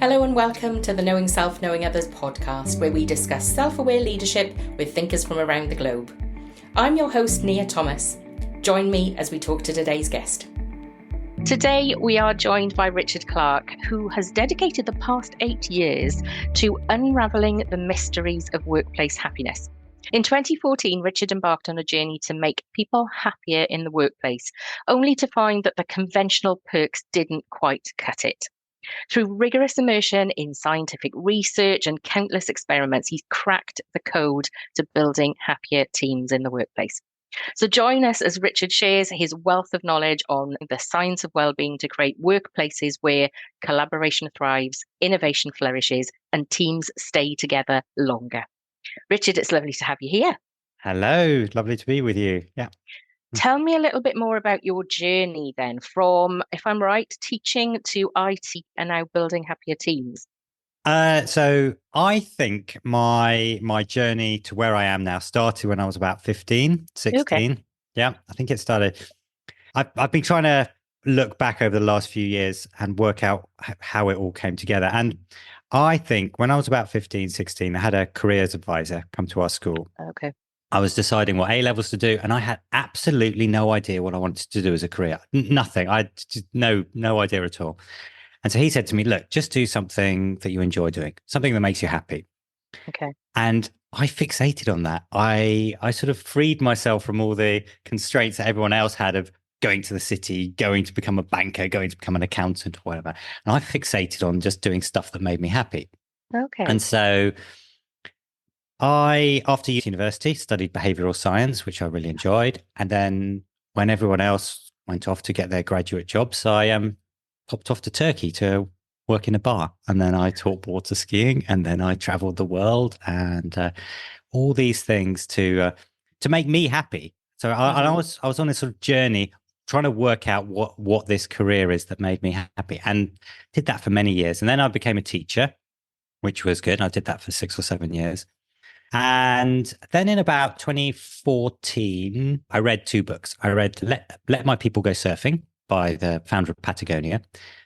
Hello and welcome to the Knowing Self, Knowing Others podcast, where we discuss self-aware leadership with thinkers from around the globe. I'm your host, Nia Thomas. Join me as we talk to today's guest. Today, we are joined by Richard Clarke, who has dedicated the past 8 years to unravelling the mysteries of workplace happiness. In 2014, Richard embarked on a journey to make people happier in the workplace, only to find that the conventional perks didn't quite cut it. Through rigorous immersion in scientific research and countless experiments, he's cracked the code to building happier teams in the workplace. So join us as Richard shares his wealth of knowledge on the science of well-being to create workplaces where collaboration thrives, innovation flourishes, and teams stay together longer. Richard, it's lovely to have you here. Hello, lovely to be with you. Yeah. Tell me a little bit more about your journey then, from, if I'm right, teaching to IT and now building happier teams. So I think my journey to where I am now started when I was about 15, 16. Okay. Yeah, I think it started. I've been trying to look back over the last few years and work out how it all came together. And I think when I was about 15, 16, I had a careers advisor come to our school. Okay. I was deciding what A-levels to do, and I had absolutely no idea what I wanted to do as a career. Nothing. I just no idea at all. And so he said to me, look, just do something that you enjoy doing, something that makes you happy. Okay. And I fixated on that. I sort of freed myself from all the constraints that everyone else had of going to the city, going to become a banker, going to become an accountant or whatever. And I fixated on just doing stuff that made me happy. Okay. And so after university, studied behavioral science, which I really enjoyed. And then when everyone else went off to get their graduate jobs, I popped off to Turkey to work in a bar. And then I taught water skiing, and then I traveled the world, and all these things to make me happy. So I was on this sort of journey trying to work out what this career is that made me happy, and did that for many years. And then I became a teacher, which was good. I did that for 6 or 7 years. And then in about 2014, I read 2 books. I read Let My People Go Surfing by the founder of Patagonia,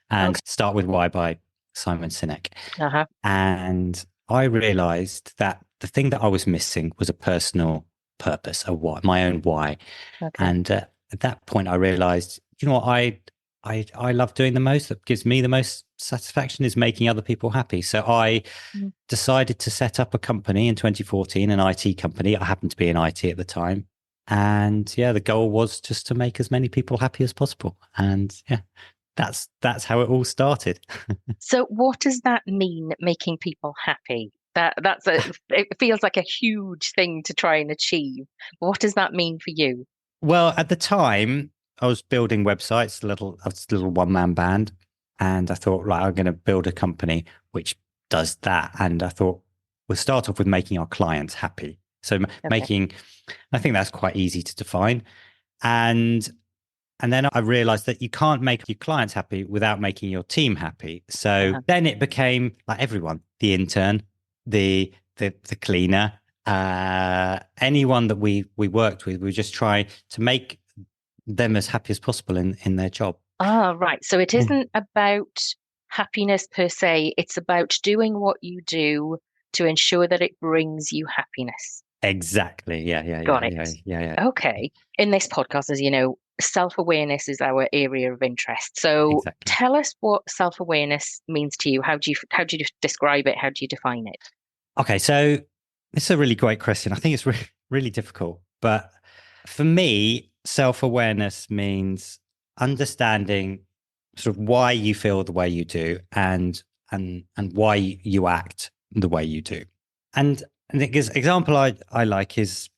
and Start With Why by Simon Sinek. Uh-huh. And I realized that the thing that I was missing was a personal purpose, a why, my own why. Okay. And at that point, I realized, you know what I love doing the most, that gives me the most satisfaction, is making other people happy. So I decided to set up a company in 2014, an IT company. I happened to be in IT at the time. And yeah, the goal was just to make as many people happy as possible. And yeah, that's how it all started. So what does that mean, making people happy? It feels like a huge thing to try and achieve. What does that mean for you? Well, at the time, I was building websites, a little one-man band. And I thought, right, I'm going to build a company which does that. And I thought, we'll start off with making our clients happy. So I think that's quite easy to define. And then I realized that you can't make your clients happy without making your team happy. So then it became like everyone, the intern, the cleaner, anyone that we worked with, we just try to make them as happy as possible in their job. Right. So it isn't about happiness per se. It's about doing what you do to ensure that it brings you happiness. Exactly. Yeah. Got it. Yeah. Okay. In this podcast, as you know, self-awareness is our area of interest. So Tell us what self-awareness means to you. How do you describe it? How do you define it? Okay. So it's a really great question. I think it's really difficult. But for me, self-awareness means understanding sort of why you feel the way you do, and why you act the way you do. And the example I like is,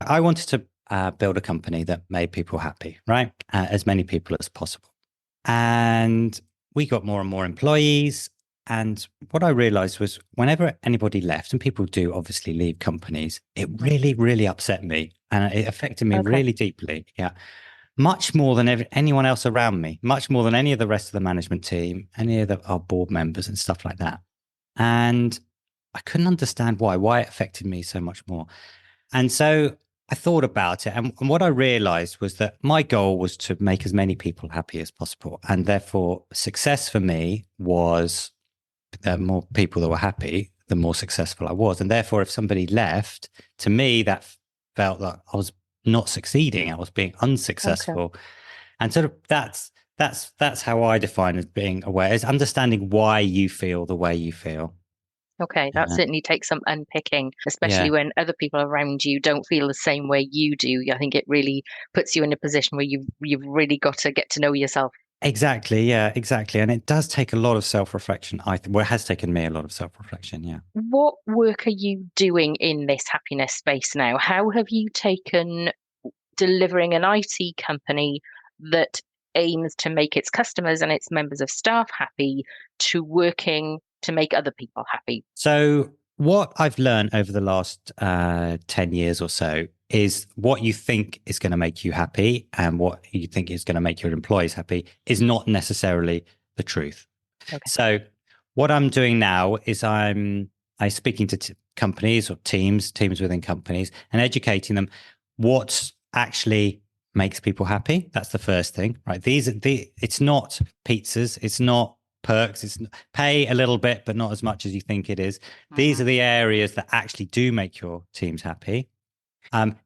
I wanted to build a company that made people happy, right? As many people as possible. And we got more and more employees. And what I realized was, whenever anybody left, and people do obviously leave companies, it really, really upset me. And it affected me really deeply. Yeah. Much more than anyone else around me, much more than any of the rest of the management team, any of our board members and stuff like that. And I couldn't understand why it affected me so much more. And so I thought about it. And what I realized was that my goal was to make as many people happy as possible. And therefore, success for me was the more people that were happy, the more successful I was. And therefore, if somebody left, to me, that felt like I was not succeeding. I was being unsuccessful. Okay. And sort of that's how I define as being aware, is understanding why you feel the way you feel. Okay, that certainly takes some unpicking, especially Yeah. when other people around you don't feel the same way you do. I think it really puts you in a position where you've really got to get to know yourself. Exactly. Yeah, exactly. And it does take a lot of self-reflection. Well, it has taken me a lot of self-reflection. Yeah. What work are you doing in this happiness space now? How have you taken delivering an IT company that aims to make its customers and its members of staff happy to working to make other people happy? So what I've learned over the last 10 years or so is what you think is going to make you happy and what you think is going to make your employees happy is not necessarily the truth. Okay. So what I'm doing now is I'm speaking to companies or teams within companies and educating them what actually makes people happy. That's the first thing, right? It's not pizzas, it's not perks, it's pay a little bit but not as much as you think it is. These are the areas that actually do make your teams happy.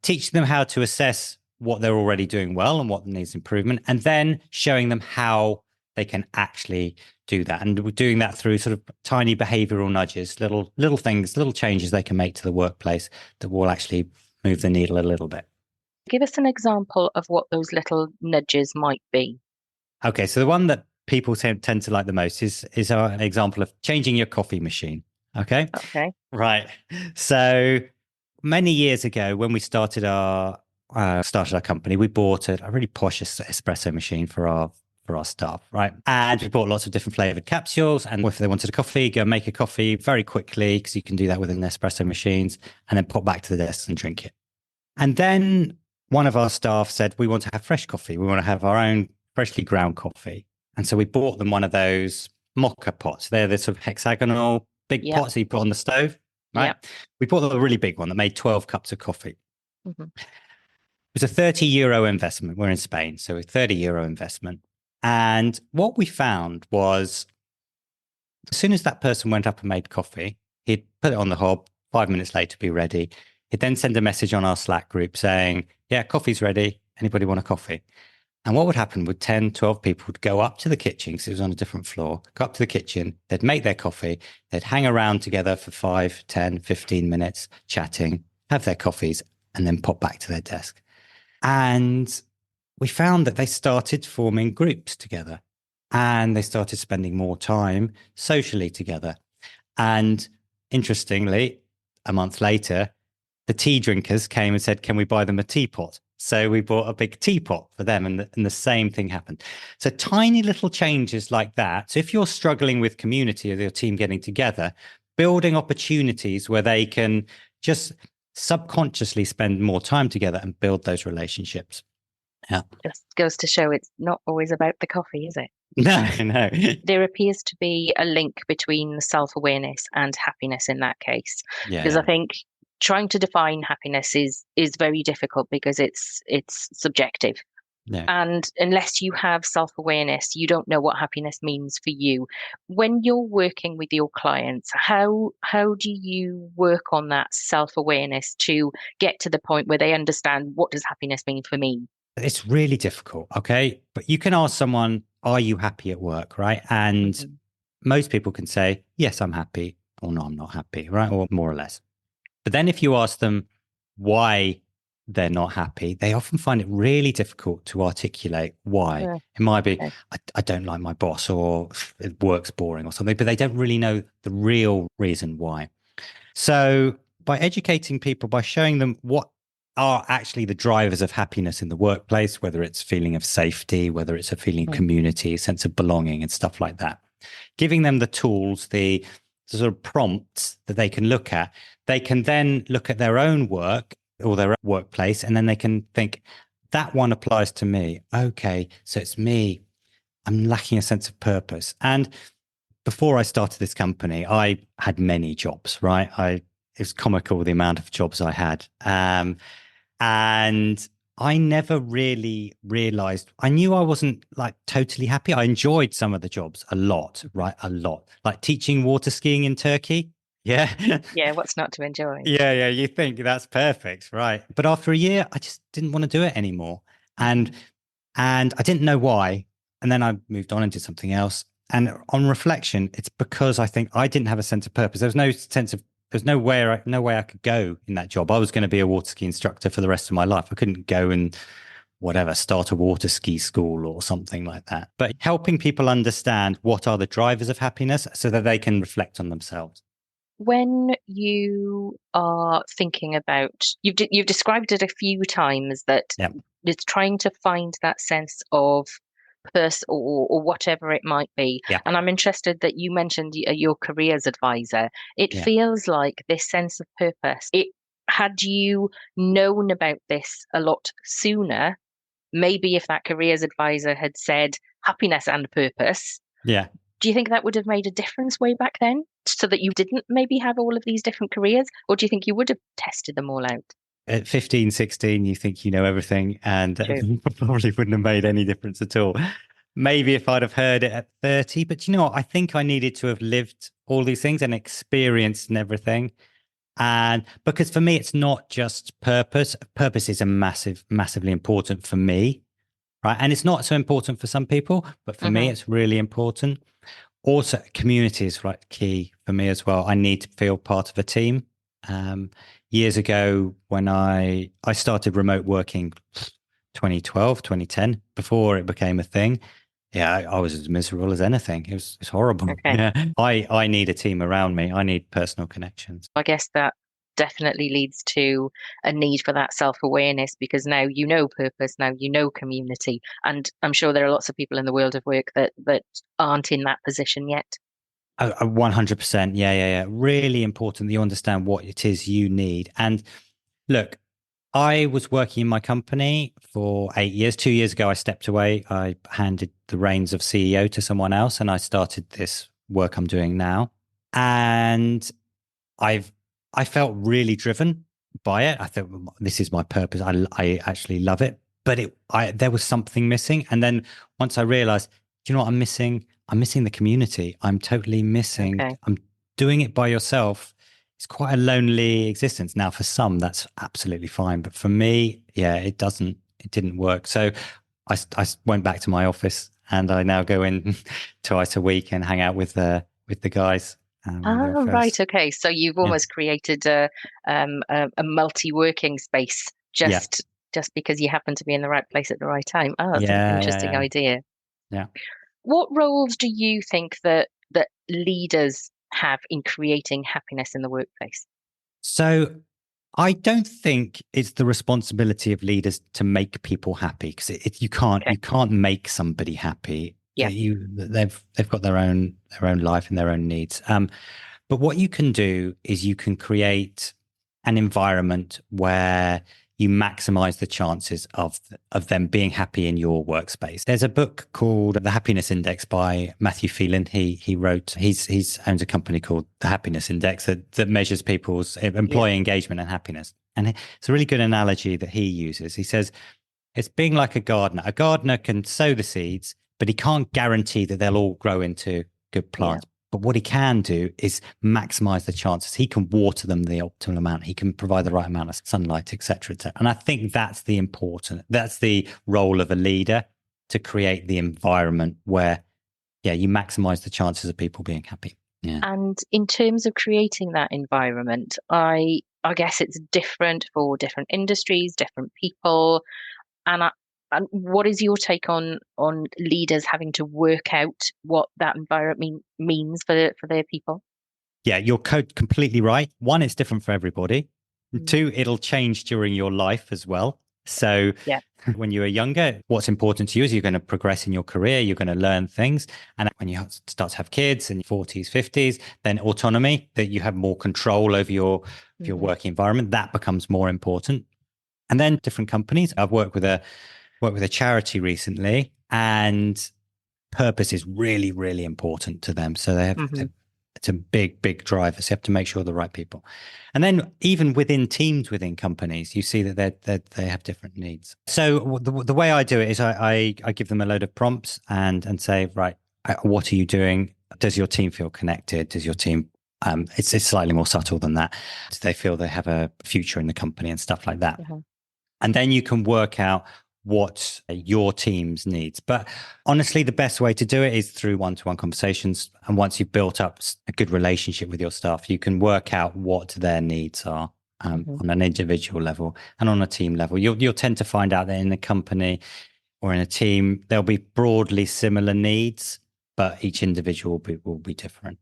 Teach them how to assess what they're already doing well and what needs improvement, and then showing them how they can actually do that. And we're doing that through sort of tiny behavioral nudges, little things, little changes they can make to the workplace that will actually move the needle a little bit. Give us an example of what those little nudges might be. Okay, so the one that people tend to like the most is an example of changing your coffee machine. Okay, Okay. right. So many years ago, when we started our company, we bought a really posh espresso machine for our staff, right? And we bought lots of different flavored capsules. And if they wanted a coffee, go make a coffee very quickly, because you can do that within the espresso machines, and then pop back to the desk and drink it. And then one of our staff said, we want to have fresh coffee. We want to have our own freshly ground coffee. And so we bought them one of those mocha pots. They're the sort of hexagonal big pots that you put on the stove, right? Yep. We bought them a really big one that made 12 cups of coffee. Mm-hmm. It was a 30 euro investment. We're in Spain, so a 30 euro investment. And what we found was, as soon as that person went up and made coffee, he'd put it on the hob, 5 minutes later, be ready. He'd then send a message on our Slack group saying, yeah, coffee's ready. Anybody want a coffee? And what would happen would 10, 12 people would go up to the kitchen, because it was on a different floor, go up to the kitchen, they'd make their coffee, they'd hang around together for 5, 10, 15 minutes, chatting, have their coffees, and then pop back to their desk. And we found that they started forming groups together, and they started spending more time socially together. And interestingly, a month later, the tea drinkers came and said, can we buy them a teapot? So we bought a big teapot for them, and the same thing happened. So tiny little changes like that. So if you're struggling with community or your team getting together, building opportunities where they can just subconsciously spend more time together and build those relationships. Yeah. Just goes to show it's not always about the coffee, is it? No. There appears to be a link between self-awareness and happiness in that case. Yeah. Because I think trying to define happiness is very difficult, because it's subjective. Yeah. And unless you have self-awareness, you don't know what happiness means for you. When you're working with your clients, how do you work on that self-awareness to get to the point where they understand, what does happiness mean for me? It's really difficult. Okay. But you can ask someone, are you happy at work? Right. And Mhm. most people can say, yes, I'm happy, or no, I'm not happy. Right. Or more or less. But then if you ask them why they're not happy, they often find it really difficult to articulate why. Yeah. It might be, Okay. I don't like my boss, or work's boring or something, but they don't really know the real reason why. So by educating people, by showing them what are actually the drivers of happiness in the workplace, whether it's feeling of safety, whether it's a feeling of community, a sense of belonging and stuff like that, giving them the tools, the sort of prompts that they can look at, they can then look at their own work or their workplace, and then they can think, that one applies to me. Okay, so it's me. I'm lacking a sense of purpose. And before I started this company, I had many jobs, right? It was comical the amount of jobs I had. And I never really realized. I knew I wasn't like totally happy. I enjoyed some of the jobs a lot, right? A lot. Like teaching water skiing in Turkey. Yeah. Yeah, what's not to enjoy? Yeah. You think that's perfect, right? But after a year, I just didn't want to do it anymore. And Mhm. and I didn't know why. And then I moved on and did something else. And on reflection, it's because I think I didn't have a sense of purpose. There was no sense of there's no way I could go in that job. I was going to be a water ski instructor for the rest of my life. I couldn't go and whatever, start a water ski school or something like that. But helping people understand what are the drivers of happiness so that they can reflect on themselves. When you are thinking about, you've described it a few times that Yeah. it's trying to find that sense of purpose or whatever it might be. Yeah. And I'm interested that you mentioned your careers advisor. It Yeah. feels like this sense of purpose, it had you known about this a lot sooner, maybe if that careers advisor had said happiness and purpose, Yeah. do you think that would have made a difference way back then so that you didn't maybe have all of these different careers? Or do you think you would have tested them all out? At 15, 16, you think you know everything and True. probably wouldn't have made any difference at all. Maybe if I'd have heard it at 30, but you know what? I think I needed to have lived all these things and experienced and everything. And because for me, it's not just purpose. Purpose is massively important for me, right? And it's not so important for some people, but for me, Hmm. it's really important. Also, community is right key for me as well. I need to feel part of a team. Um, Years ago, when I started remote working, 2012, 2010, before it became a thing. Yeah, I was as miserable as anything. It's horrible. Okay. Yeah, I need a team around me. I need personal connections. I guess that definitely leads to a need for that self-awareness because now you know purpose, now you know community. And I'm sure there are lots of people in the world of work that aren't in that position yet. 100%. Yeah. Really important that you understand what it is you need. And look, I was working in my company for 8 years. 2 years ago, I stepped away. I handed the reins of CEO to someone else, and I started this work I'm doing now. And I've I felt really driven by it. I thought this is my purpose. I actually love it, but there was something missing. And then once I realized, do you know what I'm missing? I'm missing the community. I'm totally missing. Okay. I'm doing it by yourself. It's quite a lonely existence. Now, for some, that's absolutely fine, but for me, yeah, it doesn't. It didn't work. So I went back to my office, and I now go in twice a week and hang out with the guys in the Oh, right. office. Okay. So you've Yeah. almost created a multi-working space Yeah. just because you happen to be in the right place at the right time. Oh, that's an interesting Yeah. idea. Yeah. What roles do you think that leaders have in creating happiness in the workplace? So I don't think it's the responsibility of leaders to make people happy because Okay. you can't make somebody happy. Yeah. They've got their own life and their own needs. But what you can do is you can create an environment where you maximize the chances of them being happy in your workspace. There's a book called The Happiness Index by Matthew Phelan. He wrote he's owns a company called The Happiness Index that measures people's Yeah. employee engagement and happiness. And it's a really good analogy that he uses. He says it's being like a gardener. A gardener can sow the seeds, but he can't guarantee that they'll all grow into good Yeah. plants. But what he can do is maximize the chances. He can water them the optimal amount. He can provide the right amount of sunlight, et cetera, et cetera. And I think that's that's the role of a leader, to create the environment where, yeah, you maximize the chances of people being happy. Yeah. And in terms of creating that environment, I guess it's different for different industries, different people. And and what is your take on leaders having to work out what that environment means for their people? Yeah, you're completely right. One, it's different for everybody. Mm. Two, it'll change during your life as well. So Yeah. when you are younger, what's important to you is you're going to progress in your career, you're going to learn things. And when you start to have kids in your 40s, 50s, then autonomy, that you have more control over your Hmm. working environment, that becomes more important. And then different companies. I've worked with a charity recently, and purpose is really, really important to them. So they have Hmm. It's a big driver. So you have to make sure the right people. And then even within teams, within companies, you see that they have different needs. So the way I do it is I give them a load of prompts and say, right, what are you doing? Does your team feel connected? Does your team, it's slightly more subtle than that. Do they feel they have a future in the company and stuff like that? Mm-hmm. And then you can work out what your team's needs. But honestly, the best way to do it is through one-to-one conversations. And once you've built up a good relationship with your staff, you can work out what their needs are on an individual level and on a team level. You'll tend to find out that in a company or in a team, there'll be broadly similar needs, but each individual will be different.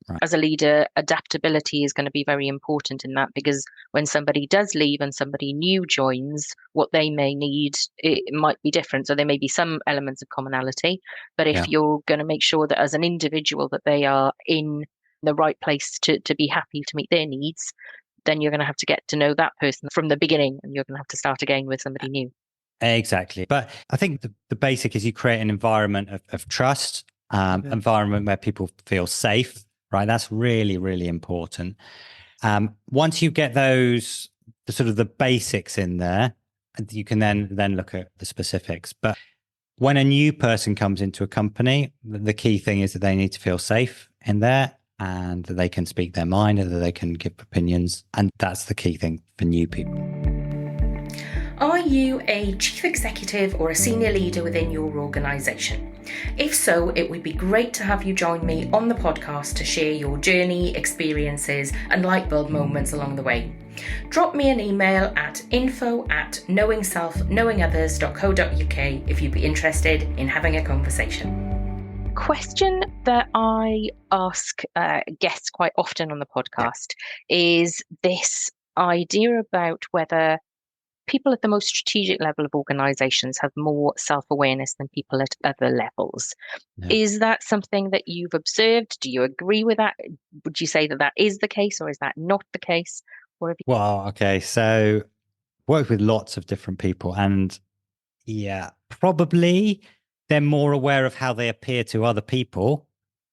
Right. As a leader, adaptability is going to be very important in that, because when somebody does leave and somebody new joins, what they may need, it might be different. So there may be some elements of commonality, but if you're going to make sure that as an individual that they are in the right place to be happy to meet their needs, then you're going to have to get to know that person from the beginning, and you're going to have to start again with somebody new. Exactly. But I think the basic is you create an environment of trust, environment where people feel safe. Right, that's really, really important. Once you get the basics in there, you can then look at the specifics. But when a new person comes into a company, the key thing is that they need to feel safe in there, and that they can speak their mind, and that they can give opinions, and that's the key thing for new people. Are you a chief executive or a senior leader within your organisation? If so, it would be great to have you join me on the podcast to share your journey, experiences and light bulb moments along the way. Drop me an email at info@knowingselfknowingothers.co.uk if you'd be interested in having a conversation. Question that I ask guests quite often on the podcast is this idea about whether people at the most strategic level of organizations have more self-awareness than people at other levels. Is that something that you've observed? Do you agree with that? Would you say that is the case, or is that not the case? Well, okay. So work with lots of different people, and probably they're more aware of how they appear to other people.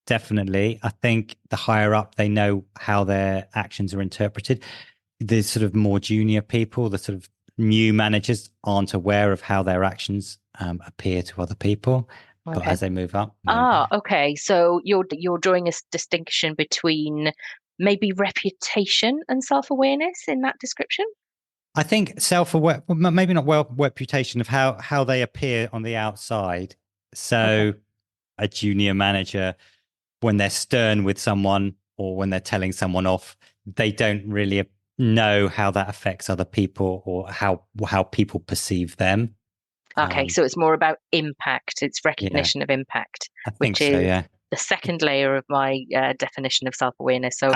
Definitely. I think the higher up, they know how their actions are interpreted. The sort of more junior people, the sort of new managers, aren't aware of how their actions appear to other people. But as they move up. Okay. So you're drawing a distinction between maybe reputation and self-awareness in that description? I think self-aware, maybe not reputation, of how they appear on the outside. So a junior manager, when they're stern with someone or when they're telling someone off, they don't really know how that affects other people or how people perceive them. Okay, so it's more about impact. It's recognition of impact, which is the second layer of my definition of self-awareness. So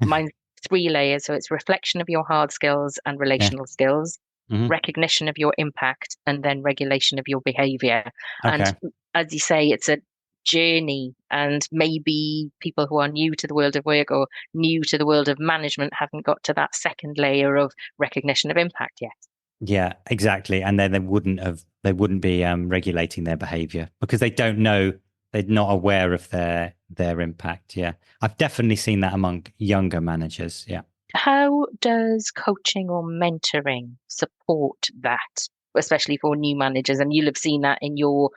mine's 3 layers. So it's reflection of your hard skills and relational skills, recognition of your impact, and then regulation of your behavior. And as you say, it's a journey, and maybe people who are new to the world of work or new to the world of management haven't got to that second layer of recognition of impact yet. Yeah, exactly. And then they wouldn't be regulating their behavior because they don't know, they're not aware of their impact. Yeah, I've definitely seen that among younger managers. Yeah. How does coaching or mentoring support that, especially for new managers? And you'll have seen that in your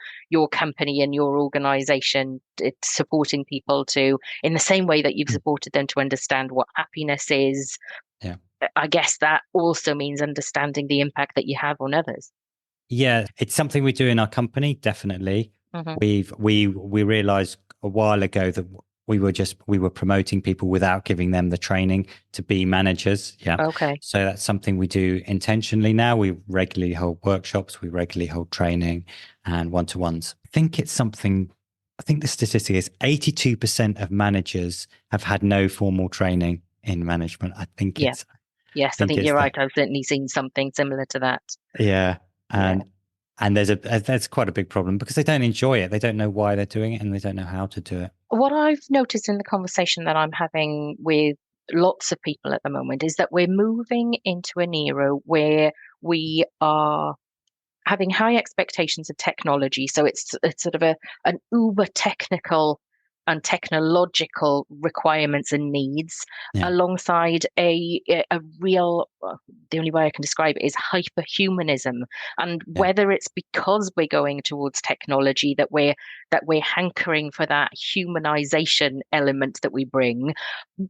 company and your organization. It's supporting people to, in the same way that you've supported them to understand what happiness is. Yeah. I guess that also means understanding the impact that you have on others. Yeah, it's something we do in our company. Definitely. We realized a while ago that we were promoting people without giving them the training to be managers. Yeah. Okay. So that's something we do intentionally now. We regularly hold workshops, we regularly hold training and one-to-ones. I think the statistic is 82% of managers have had no formal training in management. I think Yes, I think you're right. I've certainly seen something similar to that. Yeah. And there's quite a big problem because they don't enjoy it. They don't know why they're doing it and they don't know how to do it. What I've noticed in the conversation that I'm having with lots of people at the moment is that we're moving into an era where we are having high expectations of technology. So it's sort of an uber technical and technological requirements and needs, Yeah. alongside a real, the only way I can describe it is hyperhumanism. And Yeah. whether it's because we're going towards technology that we're hankering for that humanization element that we bring.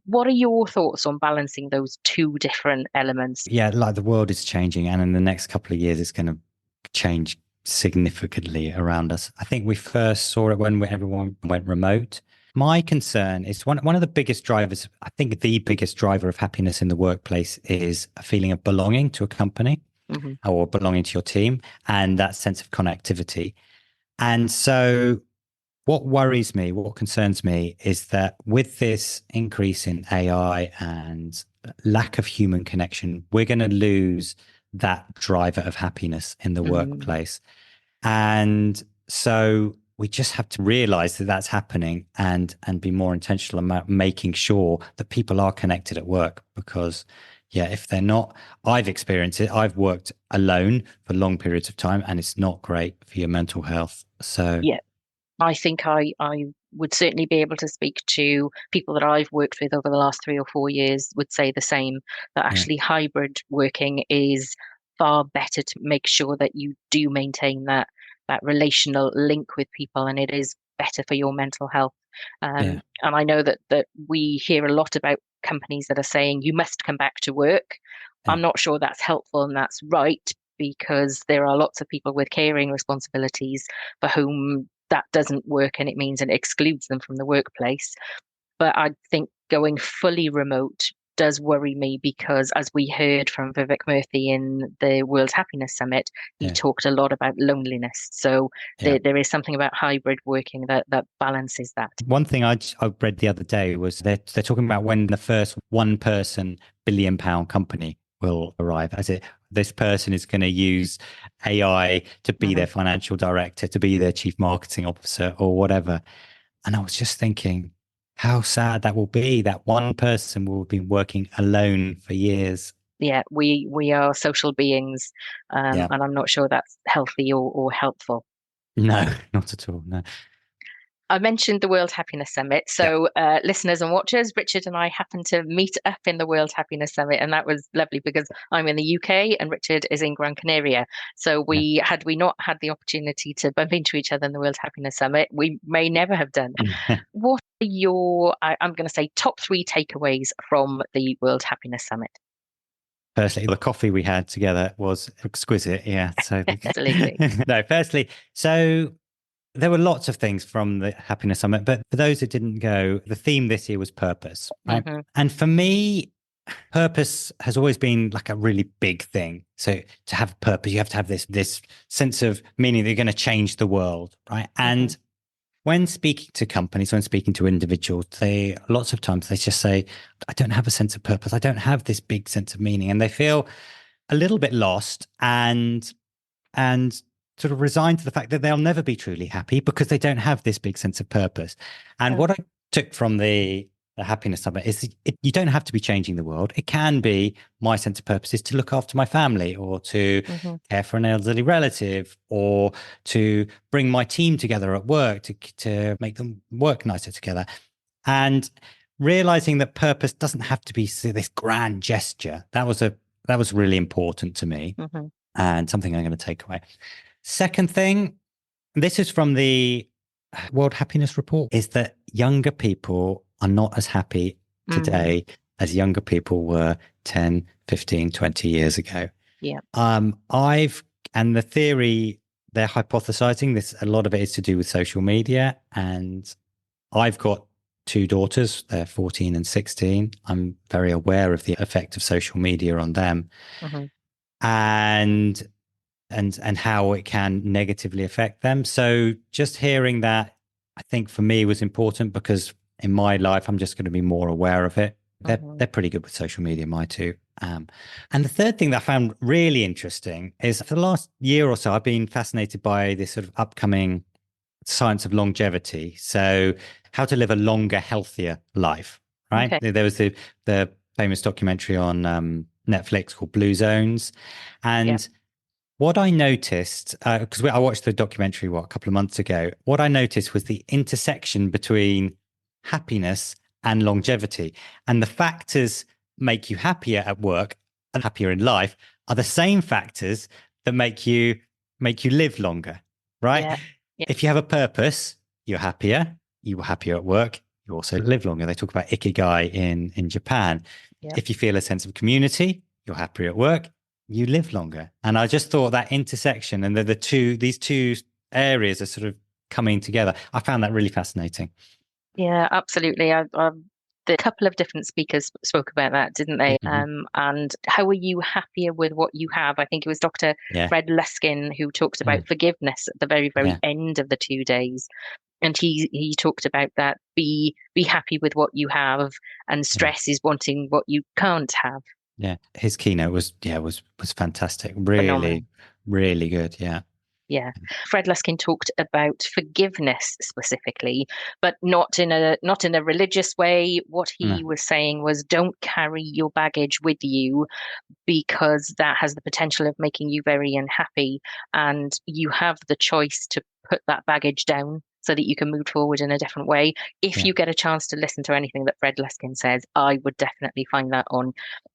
What are your thoughts on balancing those two different elements? Yeah, like the world is changing, and in the next couple of years, it's going to change significantly around us. I think we first saw it when everyone went remote. My concern is one of the biggest drivers, I think the biggest driver of happiness in the workplace is a feeling of belonging to a company or belonging to your team, and that sense of connectivity. And so what worries me, what concerns me is that with this increase in AI and lack of human connection, we're going to lose that driver of happiness in the workplace. And so we just have to realize that that's happening and be more intentional about making sure that people are connected at work. Because yeah, if they're not, I've experienced it. I've worked alone for long periods of time, and it's not great for your mental health. So Yeah, I think I would certainly be able to speak to people that I've worked with over the last 3 or 4 years would say the same, that yeah, actually hybrid working is far better to make sure that you do maintain that relational link with people, and it is better for your mental health. yeah, And I know that we hear a lot about companies that are saying you must come back to work. yeah, I'm not sure that's helpful and that's right, because there are lots of people with caring responsibilities for whom that doesn't work, and it means it excludes them from the workplace. But I think going fully remote does worry me, because as we heard from Vivek Murthy in the World Happiness Summit, he yeah, talked a lot about loneliness. So yeah. there is something about hybrid working that balances that. One thing I read the other day was they're talking about when the first one person £1 billion company will arrive. As it, this person is going to use AI to be their financial director, to be their chief marketing officer, or whatever. And I was just thinking how sad that will be. That one person will have been working alone for years. Yeah, we are social beings, Yeah. and I'm not sure that's healthy or helpful. No, not at all. No. I mentioned the World Happiness Summit. Yeah. So, listeners and watchers, Richard and I happened to meet up in the World Happiness Summit, and that was lovely because I'm in the UK and Richard is in Gran Canaria. So, Yeah. had we not had the opportunity to bump into each other in the World Happiness Summit, we may never have done. What are your, I'm going to say, top three takeaways from the World Happiness Summit? Firstly, the coffee we had together was exquisite. Yeah. So, Absolutely. no, firstly, so there were lots of things from the Happiness Summit, but for those that didn't go, the theme this year was purpose, right? And for me, purpose has always been like a really big thing. So to have purpose, you have to have this sense of meaning that you're going to change the world, right? And when speaking to companies, when speaking to individuals, they lots of times they just say, I don't have a sense of purpose. I don't have this big sense of meaning. And they feel a little bit lost and sort of resigned to the fact that they'll never be truly happy because they don't have this big sense of purpose. And what I took from the Happiness Summit is you don't have to be changing the world. It can be my sense of purpose is to look after my family, or to care for an elderly relative, or to bring my team together at work to make them work nicer together. And realizing that purpose doesn't have to be this grand gesture. That was really important to me, and something I'm going to take away. Second thing, this is from the World Happiness Report, is that younger people are not as happy today as younger people were 10, 15, 20 years ago. Yeah. And the theory they're hypothesizing this, a lot of it is to do with social media. And I've got two daughters, they're 14 and 16. I'm very aware of the effect of social media on them. And how it can negatively affect them. So just hearing that, I think for me was important, because in my life, I'm just going to be more aware of it. They're pretty good with social media, my two. And the third thing that I found really interesting is for the last year or so, I've been fascinated by this sort of upcoming science of longevity. So how to live a longer, healthier life, right? Okay. There was the famous documentary on Netflix called Blue Zones. And what I noticed, because I watched the documentary, a couple of months ago, what I noticed was the intersection between happiness, and longevity. And the factors make you happier at work and happier in life are the same factors that make you live longer, right? Yeah. Yeah. If you have a purpose, you're happier. You were happier at work. You also live longer. They talk about ikigai in Japan. Yeah. If you feel a sense of community, you're happier at work. You live longer. And I just thought that intersection and these two areas are sort of coming together. I found that really fascinating. Yeah, absolutely. The couple of different speakers spoke about that, didn't they? Mm-hmm. And how are you happier with what you have? I think it was Dr. Fred Luskin who talked about forgiveness at the very, very end of the 2 days. And he talked about that, be happy with what you have, and stress is wanting what you can't have. Yeah. His keynote was fantastic. Really, phenomenal. Really good. Yeah. Yeah. Fred Luskin talked about forgiveness specifically, but not in a religious way. What he was saying was, don't carry your baggage with you, because that has the potential of making you very unhappy. And you have the choice to put that baggage down so that you can move forward in a different way. If you get a chance to listen to anything that Fred Luskin says, I would definitely find that on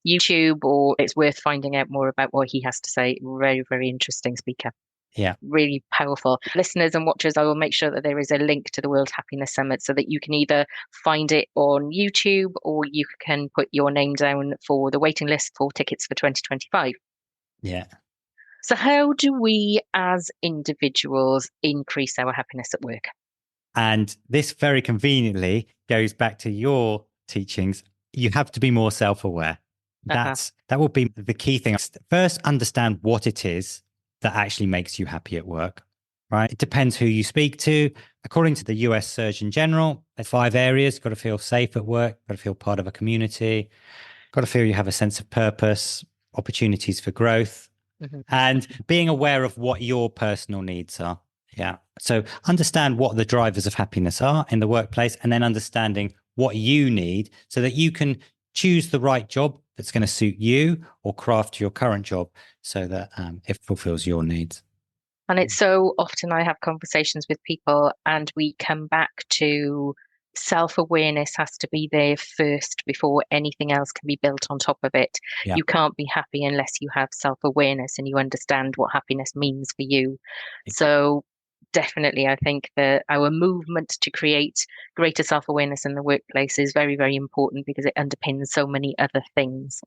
YouTube, or it's worth finding out more about what he has to say. Very, very interesting speaker. Yeah. Really powerful. Listeners and watchers, I will make sure that there is a link to the World Happiness Summit so that you can either find it on YouTube or you can put your name down for the waiting list for tickets for 2025. Yeah. So how do we as individuals increase our happiness at work? And this very conveniently goes back to your teachings. You have to be more self-aware. That will be the key thing. First, understand what it is that actually makes you happy at work, right? It depends who you speak to. According to the US Surgeon General, there's 5 areas. You've got to feel safe at work, got to feel part of a community, got to feel you have a sense of purpose, opportunities for growth, and being aware of what your personal needs are. Yeah. So understand what the drivers of happiness are in the workplace, and then understanding what you need so that you can choose the right job that's going to suit you, or craft your current job so that it fulfills your needs. And it's so often I have conversations with people and we come back to self-awareness has to be there first before anything else can be built on top of it. Yeah. You can't be happy unless you have self-awareness and you understand what happiness means for you. So definitely, I think that our movement to create greater self-awareness in the workplace is very, very important because it underpins so many other things.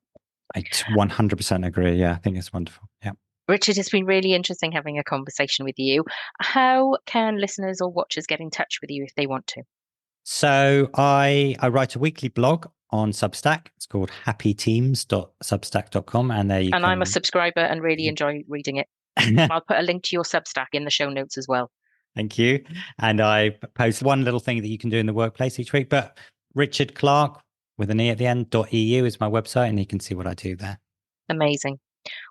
I 100% agree. Yeah, I think it's wonderful. Yeah. Richard, it's been really interesting having a conversation with you. How can listeners or watchers get in touch with you if they want to? So I write a weekly blog on Substack. It's called happyteams.substack.com. And there you can... I'm a subscriber and really enjoy reading it. I'll put a link to your Substack in the show notes as well. Thank you. And I post one little thing that you can do in the workplace each week. But Richard Clarke, with an E at the end, .eu is my website, and you can see what I do there. Amazing.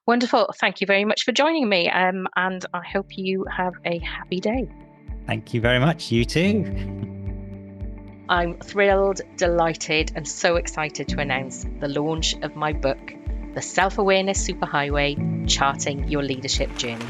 Wonderful. Thank you very much for joining me. And I hope you have a happy day. Thank you very much. You too. I'm thrilled, delighted, and so excited to announce the launch of my book, The Self-Awareness Superhighway, Charting Your Leadership Journey.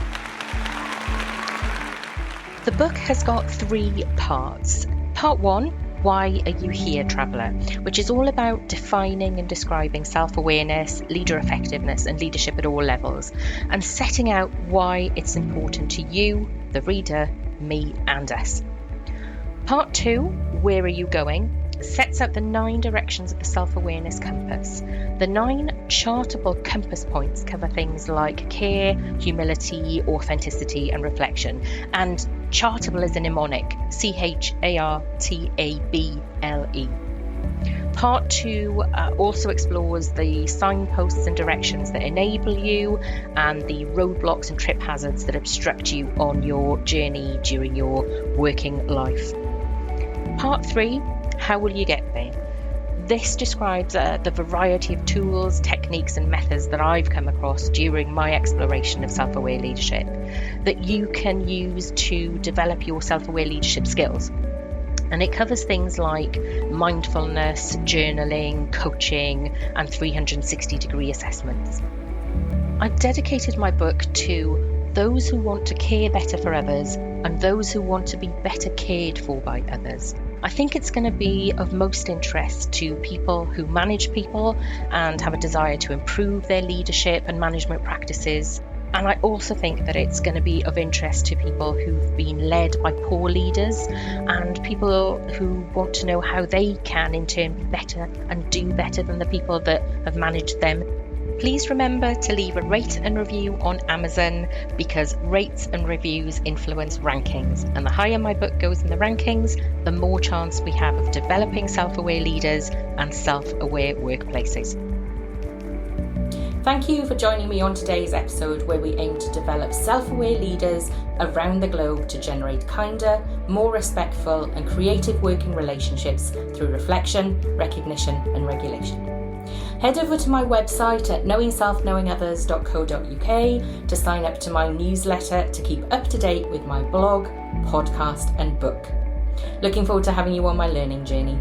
The book has got 3 parts. Part 1, Why Are You Here, Traveller, which is all about defining and describing self-awareness, leader effectiveness, and leadership at all levels, and setting out why it's important to you, the reader, me, and us. Part 2, Where Are You Going, sets out the 9 directions of the self-awareness compass. The 9 chartable compass points cover things like care, humility, authenticity, and reflection. And chartable is a mnemonic, CHARTABLE. Part 2 also explores the signposts and directions that enable you and the roadblocks and trip hazards that obstruct you on your journey during your working life. Part 3, How Will You Get There? This describes the variety of tools, techniques and methods that I've come across during my exploration of self-aware leadership that you can use to develop your self-aware leadership skills. And it covers things like mindfulness, journaling, coaching, and 360-degree assessments. I've dedicated my book to those who want to care better for others and those who want to be better cared for by others. I think it's going to be of most interest to people who manage people and have a desire to improve their leadership and management practices. And I also think that it's going to be of interest to people who've been led by poor leaders and people who want to know how they can in turn be better and do better than the people that have managed them. Please remember to leave a rate and review on Amazon, because rates and reviews influence rankings. And the higher my book goes in the rankings, the more chance we have of developing self-aware leaders and self-aware workplaces. Thank you for joining me on today's episode, where we aim to develop self-aware leaders around the globe to generate kinder, more respectful and creative working relationships through reflection, recognition and regulation. Head over to my website at knowingselfknowingothers.co.uk to sign up to my newsletter to keep up to date with my blog, podcast and book. Looking forward to having you on my learning journey.